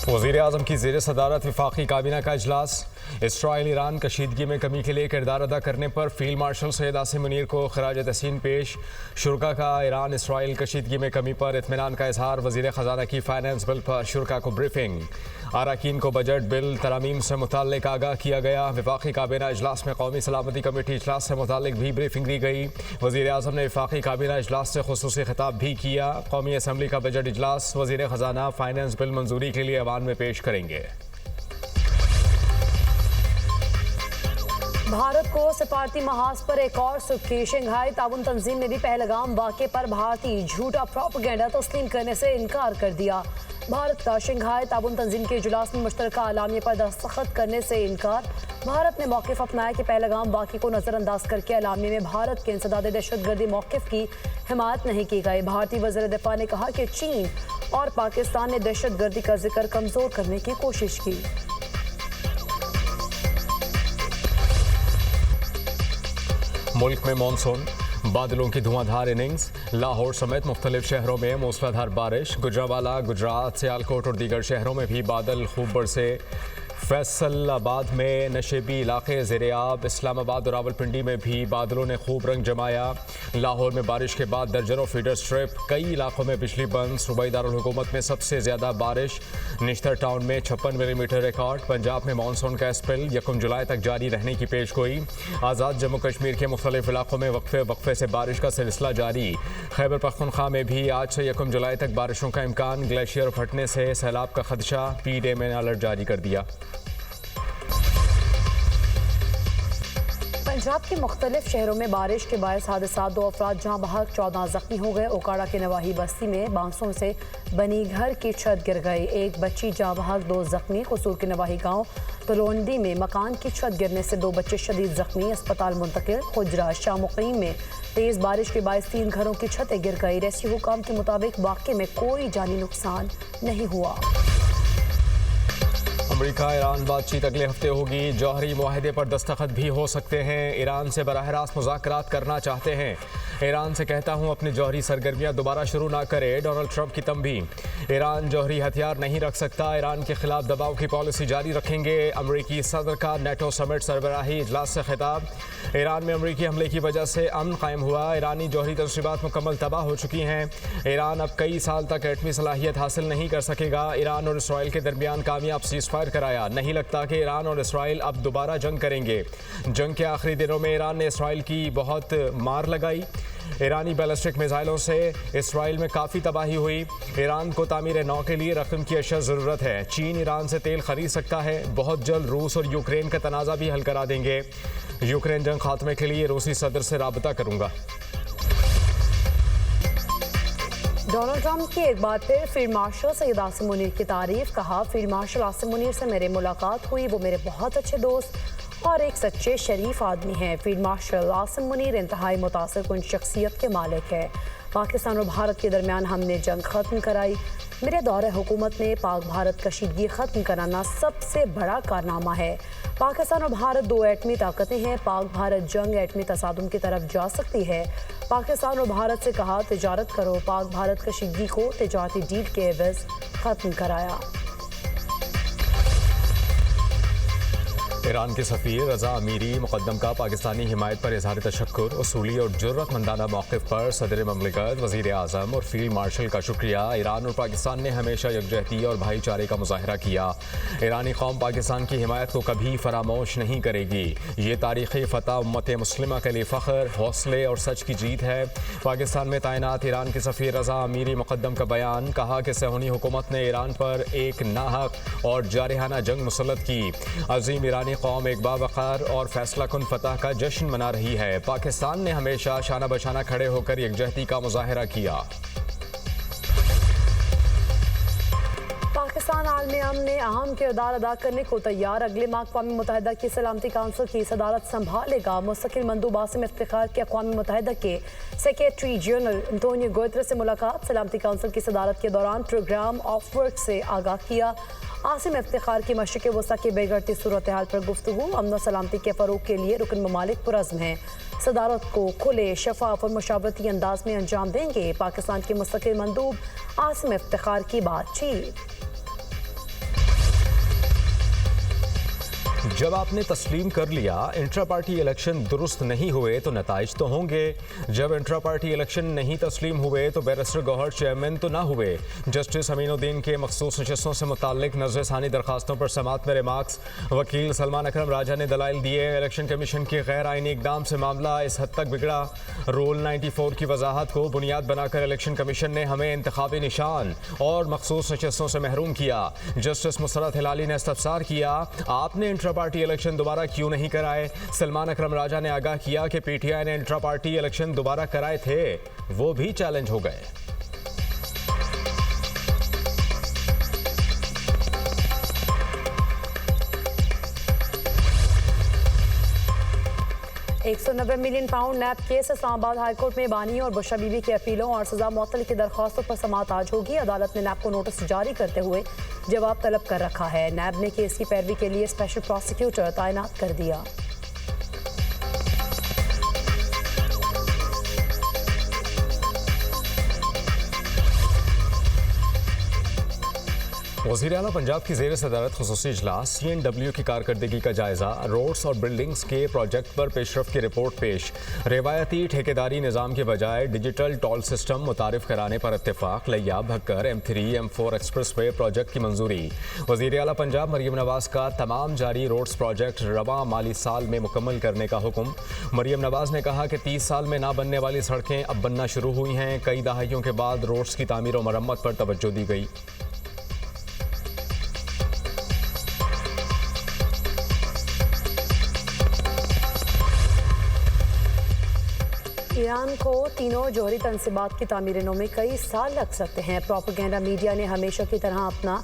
वज़ीर-ए-आज़म की ज़ेर सदारत वफाकी काबीना का इजलास। इसराइल ईरान कशीदगी में कमी के लिए किरदार अदा करने पर फील्ड मार्शल सैयद आसिम मुनीर को खराज तहसीन पेश। शुरा का ईरान इसराइल कशीदगी में कमी पर इत्मीनान का इजहार। वज़ीर ख़जाना की फाइनेंस बिल पर शुरा को ब्रीफिंग। अरकान को बजट बिल तरामीम से मुताल्लिक आगाह किया गया। वफाकी काबीना इजलास में कौमी सलामती कमेटी इजलास से मुताल्लिक भी ब्रीफिंग दी गई। वज़ीर-ए-आज़म ने वफाकी काबीना इजलास से खुसूसी खिताब भी किया। कौमी असम्बली का बजट इजलास वज़ीर ख़जाना फाइनेंस बिल मंजूरी के लिए अवान में पेश करेंगे। भारत को सिफारती महाज पर एक और सुर्खी। शंघाई ताउन तंजीम ने भी पहलगाम वाक़े पर भारतीय झूठा प्रोपेगेंडा तस्लीम करने से इनकार कर दिया। भारत का शंघाई ताउन तंजीम के इजलास में मुश्तरका अलामिया पर दस्तखत करने से इनकार। भारत ने मौक़िफ़ अपनाया कि पहलगाम वाक़े को नज़रअंदाज करके अलामिया में भारत के इंसदाद दहशतगर्दी मौक़िफ़ की हिमायत नहीं की गई। भारतीय वज़ीर दिफ़ा ने कहा कि चीन और पाकिस्तान ने दहशतगर्दी का जिक्र कमज़ोर करने की कोशिश की। मुल्क में मानसून, बादलों की धुआंधार इनिंग्स। लाहौर समेत मुख्तलिफ शहरों में मूसलाधार बारिश। गुजरांवाला, गुजरात, सियालकोट और दीगर शहरों में भी बादल खूब बरसे। फैसलाबाद में नशेबी इलाके ज़ेर-ए-आब। इस्लामाबाद और रावलपिंडी में भी बादलों ने खूब रंग जमाया। लाहौर में बारिश के बाद दर्जनों फीडर स्ट्रिप। कई इलाकों में बिजली बंद। सूबाई दारुल हुकूमत में सबसे ज़्यादा बारिश। निश्तर टाउन में 56 मिलीमीटर रिकॉर्ड। पंजाब में मानसून का स्पेल 1 जुलाई तक जारी रहने की पेशगोई। आज़ाद जम्मू कश्मीर के मुख्तलिफ इलाकों में वक्फे से बारिश का सिलसिला जारी। खैबर पख्तूनख्वा में भी आज से 1 जुलाई तक बारिशों का इम्कान। ग्लेशियर फटने से सैलाब का खदशा। PDM ने अलर्ट जारी कर दिया। पंजाब के मुख्तलिफ शहरों में बारिश के बायस हादसा। 2 अफराद जहाँ बहक 14 जख्मी हो गए। ओकाड़ा के नवाही बस्ती में बांसों से बनी घर की छत गिर गई। 1 बच्ची जहाँ बहक 2 जख्मी। कसूर के नवाही गांव तलोंडी में मकान की छत गिरने से 2 बच्चे शदीद जख्मी, अस्पताल मुंतकिल। खुजरा शामुकीन में तेज़ बारिश के बायस 3 घरों की छतें गिर गई। रेस्क्यू हुकाम के मुताबिक वाक़े में कोई जानी नुकसान नहीं हुआ। अमेरिका ईरान बातचीत अगले हफ्ते होगी। जौहरी मुआहदे पर दस्तखत भी हो सकते हैं। ईरान से बराह रास्त मुज़ाकरात करना चाहते हैं। ईरान से कहता हूं अपनी जौहरी सरगर्मियां दोबारा शुरू ना करे। डोनाल्ड ट्रंप की तंबी। ईरान जौहरी हथियार नहीं रख सकता। ईरान के खिलाफ दबाव की पॉलिसी जारी रखेंगे। अमरीकी सदर का नेटो समिट सरबराही इजलास से खिताब। ईरान में अमरीकी हमले की वजह से अमन कायम हुआ। ईरानी जौहरी तस्रीबात मुकम्मल तबाह हो चुकी हैं। ईरान अब कई साल तक एटमी सलाहियत हासिल नहीं कर सकेगा। ईरान और इसराइल के दरमियान कामयाब सीज़फायर कराया। नहीं लगता कि ईरान और इसराइल अब दोबारा जंग करेंगे। जंग के आखिरी दिनों में ईरान ने इसराइल की बहुत मार लगाई। ईरानी बैलिस्टिक मिसाइलों से इसराइल में काफ़ी तबाही हुई। ईरान को तामीर नौ के लिए रकम की अशद ज़रूरत है। चीन ईरान से तेल खरीद सकता है। बहुत जल्द रूस और यूक्रेन का तनाज़ा भी हल करा देंगे। यूक्रेन जंग खात्मे के लिए रूसी सदर से राबता करूँगा। डोनाल्ड ट्रंप की एक बार फिर फील्ड मार्शल सैयद आसिम मुनीर की तारीफ। कहा, फील्ड मार्शल आसिम मुनीर से मेरी मुलाकात हुई। वो मेरे बहुत अच्छे दोस्त और एक सच्चे शरीफ आदमी हैं। फील्ड मार्शल आसिम मुनीर इंतहाई मुतासिरकुन शख्सियत के मालिक है। पाकिस्तान और भारत के दरमियान हमने जंग ख़त्म कराई। मेरे दौरे हुकूमत में पाक भारत कशीदगी ख़त्म कराना सबसे बड़ा कारनामा है। पाकिस्तान और भारत 2 एटमी ताकतें हैं। पाक भारत जंग एटमी तसादुम की तरफ जा सकती है। पाकिस्तान और भारत से कहा, तिजारत करो। पाक भारत कशीदगी को तिजारती डील के एवज़ ख़त्म कराया। ईरान के सफ़ीर रज़ा अमीरी मुक़द्दम का पाकिस्तानी हिमायत पर इज़हार तशक्कुर। उसूली और जुर्रतमंदाना मौक़िफ़ पर सदर ममलिकत, वज़ीर-ए-आज़म और फील्ड मार्शल का शुक्रिया। ईरान और पाकिस्तान ने हमेशा यकजहती और भाईचारे का मुज़ाहरा किया। ईरानी कौम पाकिस्तान की हिमायत को कभी फरामोश नहीं करेगी। ये तारीख़ी फ़तह उम्मत मुस्लिमा के लिए फ़ख्र, हौसले और सच की जीत है। पाकिस्तान में तैनात ईरान के सफ़ीर रज़ा अमीरी मुक़द्दम का बयान। कहा कि सहूनी हुकूमत ने ईरान पर एक नाहक और जारहाना जंग मुसल्लत की। अज़ीम ईरानी कौम एक बावक़ार और फैसला कुन फतह का जश्न मना रही है। पाकिस्तान ने हमेशा शाना बशाना खड़े होकर यकजहती का मुज़ाहरा किया। पाकिस्तान आलमी अमन में अहम किरदार अदा करने को तैयार। अगले माह अक़वाम मुत्तहिदा की सलामती काउंसिल की सदारत संभालेगा। मुस्तकिल मंदूब आसिम इफ्तिखार की अक़वाम मुत्तहिदा के सेक्रेटरी जनरल एंटोनियो गुतेरेस से मुलाकात। सलामती काउंसिल की सदारत के दौरान प्रोग्राम ऑफ वर्क से आगाह किया। आसिम इफ्तिखार की मशरिक़ वस्ता की बिगड़ती सूरत हाल पर गुफ्तगू। अमन और सलामती के फ़रोग़ के लिए रुकन ममालिक पुरज़्म हैं। सदारत को खुले, शफाफ और मुशावरती अंदाज में अंजाम देंगे। पाकिस्तान के मुस्तकिल मंदूब आसिम इफ्तिखार की बातचीत। जब आपने तस्लीम कर लिया इंट्रा पार्टी इलेक्शन दुरुस्त नहीं हुए तो नताइज तो होंगे। जब इंट्रा पार्टी इलेक्शन नहीं तस्लीम हुए तो बैरिस्टर गौहर चेयरमैन तो ना हुए। जस्टिस अमीनुद्दीन के मखसूस नशस्तों से मुताल्लिक नज़रसानी दरखास्तों पर समाअत में रिमार्क्स। वकील सलमान अकरम राजा ने दलाइल दिए। इलेक्शन कमीशन के गैर आइनी इकदाम से मामला इस हद तक बिगड़ा। रूल 94 की वजाहत को बुनियाद बनाकर इलेक्शन कमीशन ने हमें इंतखाबी निशान और मखसूस नशस्तों से महरूम किया। जस्टिस मुसरत हिलाली ने इस्तफसार किया, आपने इंट्रा पार्टी इलेक्शन दोबारा क्यों नहीं कराए। सलमान अकरम राजा ने आगाह किया कि पीटीआई ने इंट्रा पार्टी इलेक्शन दोबारा कराए थे, वो भी चैलेंज हो गए। 190 मिलियन पाउंड नैब केस। इस्लामाबाद हाईकोर्ट में बानी और बुशरा बीबी की अपीलों और सजा मुअत्तली की दरख्वास्तों पर समाअत आज होगी। अदालत ने नैब को नोटिस जारी करते हुए जवाब तलब कर रखा है। नैब ने केस की पैरवी के लिए स्पेशल प्रोसिक्यूटर तैनात कर दिया। वज़ीर आला पंजाब की ज़ेर सदारत खुसूसी इजलास। CNW की कारकर्दगी का जायज़ा। रोड्स और बिल्डिंग्स के प्रोजेक्ट पर पेशरफ की रिपोर्ट पेश। रिवायती ठेकेदारी निज़ाम के बजाय डिजिटल टोल सिस्टम मुतारिफ कराने पर इत्तेफाक। लिया Bhakkar M3 M4 express way project की मंजूरी। वज़ीर आला पंजाब मरियम नवाज़ का तमाम जारी रोड्स प्रोजेक्ट रवां माली साल में मुकम्मल करने का हुक्म। मरियम नवाज़ ने कहा कि 30 साल में ना बनने वाली सड़कें अब बनना शुरू हुई हैं। कई दहाइयों के बाद रोड्स की तामीर और मरम्मत पर तवज्जो दी गई। ईरान को तीनों जौहरी तनसीबात की तामीर में कई साल लग सकते हैं। प्रोपेगेंडा मीडिया ने हमेशा की तरह अपना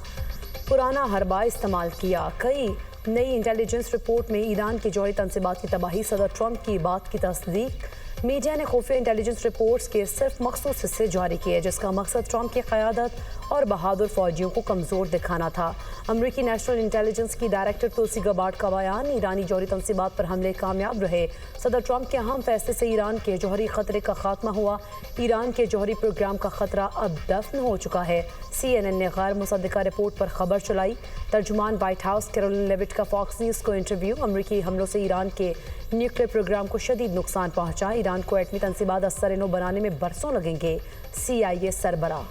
पुराना हरबा इस्तेमाल किया। कई नई इंटेलिजेंस रिपोर्ट में ईरान की जौहरी तनसीबात की तबाही। सदर ट्रंप की बात की तस्दीक। मीडिया ने खुफिया इंटेलिजेंस रिपोर्ट्स के सिर्फ मखसूस हिस्से जारी किए जिसका मकसद ट्रंप की क़यादत और बहादुर फौजियों को कमज़ोर दिखाना था। अमरीकी नेशनल इंटेलिजेंस की डायरेक्टर तुलसी गबार्ड का बयान। ईरानी जौहरी तनसीबात पर हमले कामयाब रहे। सदर ट्रंप के अहम फैसले से ईरान के जौहरी खतरे का खात्मा हुआ। ईरान के जौहरी प्रोग्राम का खतरा अब दफन हो चुका है। CNN ने गैर मुसद्दिका रिपोर्ट पर खबर चलाई। तर्जुमान व्हाइट हाउस कैरोलिन लेविट का फॉक्स न्यूज़ को इंटरव्यू। अमरीकी हमलों से ईरान के न्यूक्लियर प्रोग्राम को शदीद नुकसान पहुंचा। ईरान को एटमी तनसीबात असर-ए-नो बनाने में बरसों लगेंगे। CIA सरबराह।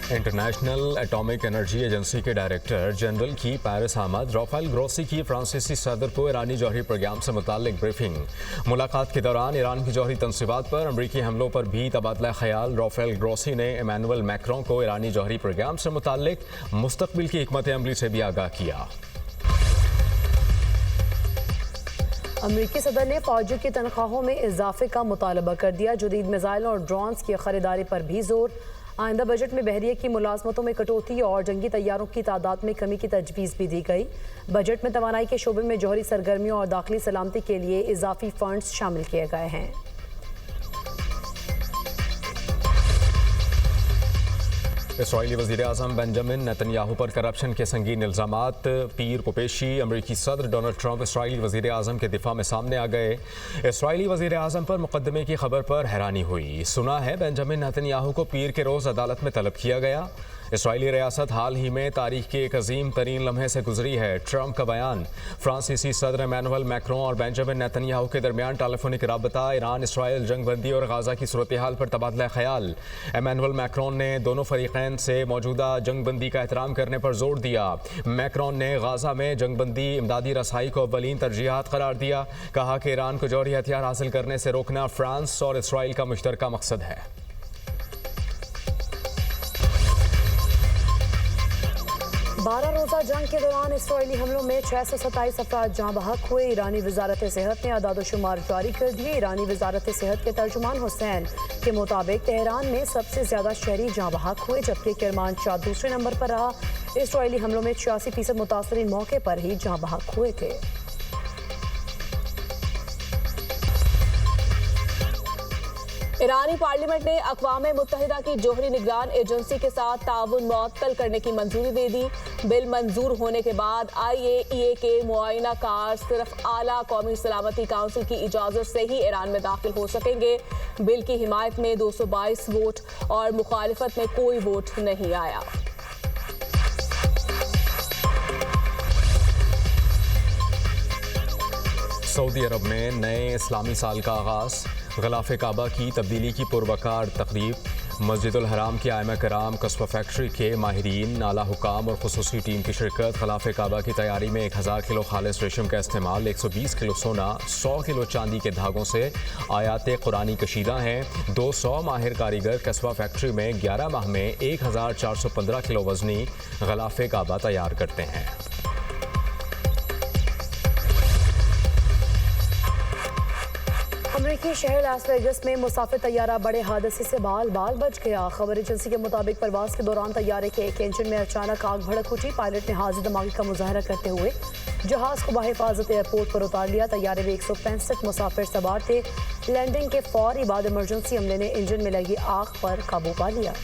इंटरनेशनल एटॉमिक एनर्जी एजेंसी के डायरेक्टर जनरल की पेरिस आमद। राफेल ग्रोसी की फ्रांसीसी सदर को ईरानी जौहरी प्रोग्राम से मुताल्लिक ब्रीफिंग। मुलाकात के दौरान ईरान की जौहरी तनसीबात पर अमरीकी हमलों पर भी तबादला ख्याल। राफेल ग्रोसी ने इमैनुअल मैक्रों को ईरानी जौहरी प्रोग्राम से मुताल्लिक मुस्तकबिल की हिकमत अमली से भी आगाह किया। अमरीकी सदर ने फौजियों की तनख्वाहों में इजाफे का मुतालबा कर दिया। जदीद मिसाइल और ड्रोन्स की खरीदारी पर भी जोर। आइंदा बजट में बहरिया की मुलाजमतों में कटौती और जंगी तैयारों की तादाद में कमी की तजवीज़ भी दी गई। बजट में तवानाई के शोबे में जौहरी सरगर्मियों और दाखिली सलामती के लिए इजाफी फंड्स शामिल किए गए हैं। इसराइली वज़ीर-ए-आज़म बेंजामिन नेतन्याहू पर करप्शन के संगीन इल्ज़ामात। पीर को पेशी। अमरीकी सदर डोनाल्ड ट्रंप इसराइली वज़ीर-ए-आज़म के दिफा में सामने आ गए। इसराइली वज़ीर-ए-आज़म पर मुकदमे की खबर पर हैरानी हुई। सुना है बेंजामिन नेतन्याहू को पीर के रोज़ अदालत में तलब किया गया। इसराइली रियासत हाल ही में तारीख के एक अजीम तरीन लम्हे से गुजरी है। ट्रंप का बयान। फ्रांसीसी सदर इमैनुअल मैक्रों और बेंजामिन नेतन्याहू के दरमियान टेलीफोनिक राबता। ईरान इसराइल जंगबंदी और गाजा की सूरत हाल पर तबादला ख्याल। इमैनुअल मैक्रोन ने दोनों फरीकैन से मौजूदा जंगबंदी का एहतराम करने पर जोर दिया। मैक्रोन ने गाजा में जंगबंदी इमदादी रसाई को अव्वलीन तरजीहात करार दिया। कहा कि ईरान को जौहरी हथियार हासिल करने से रोकना फ्रांस और इसराइल का मुश्तरका मकसद है। 12 रोज़ा जंग के दौरान इसराइली हमलों में 627 अफराद जाँ बहक हुए। ईरानी वजारत सेहत ने अदाद-ओ-शुमार जारी कर दिए। ईरानी वजारत सेहत के तर्जुमान हुसैन के मुताबिक तेहरान में सबसे ज़्यादा शहरी जाँ बहक हुए जबकि किरमानशाह दूसरे नंबर पर रहा। इसराइली हमलों में 86% मुतासरीन मौके पर ही जाँ बहक हुए थे। ईरानी पार्लियामेंट ने अक़वाम मुत्तहिदा की जौहरी निगरान एजेंसी के साथ ताउन मुअत्तल करने की मंजूरी दे दी। बिल मंजूर होने के बाद IAEA के मुआयना कार सिर्फ आला कौमी सलामती काउंसिल की इजाज़त से ही ईरान में दाखिल हो सकेंगे। बिल की हिमायत में 222 वोट और मुखालिफत में कोई वोट नहीं आया। सऊदी अरब में नए इस्लामी साल का आगाज़, ग़िलाफ़े काबा की तब्दीली की पुरवकार तक़रीब, मस्जिदुल हराम की आइमा कराम, कस्बा फैक्ट्री के माहिरीन, आला हुकाम और खुसूसी टीम की शिरकत। ग़िलाफ़े काबा की तैयारी में 1000 किलो खालिस रेशम का इस्तेमाल, 120 किलो सोना, 100 किलो चांदी के धागों से आयात कुरानी कशीदा हैं। 200 माहिर कारीगर कस्बा फैक्ट्री में 11 माह में 1415 किलो वज़नी ग़िलाफ़े काबा तैयार करते हैं। अमरीकी शहर लास वेगस में मुसाफिर तैयारा बड़े हादसे से बाल बाल बच गया। खबर एजेंसी के मुताबिक परवाज के दौरान तैयारे के एक इंजन में अचानक आग भड़क उठी। पायलट ने हाजिर दिमागी का मुजाहरा करते हुए जहाज को बाहिफाजत एयरपोर्ट पर उतार लिया। तैयारे में 165 मुसाफिर सवार थे। लैंडिंग के फौरी बाद इमरजेंसी अमले ने इंजन में लगी आग पर काबू पा लिया।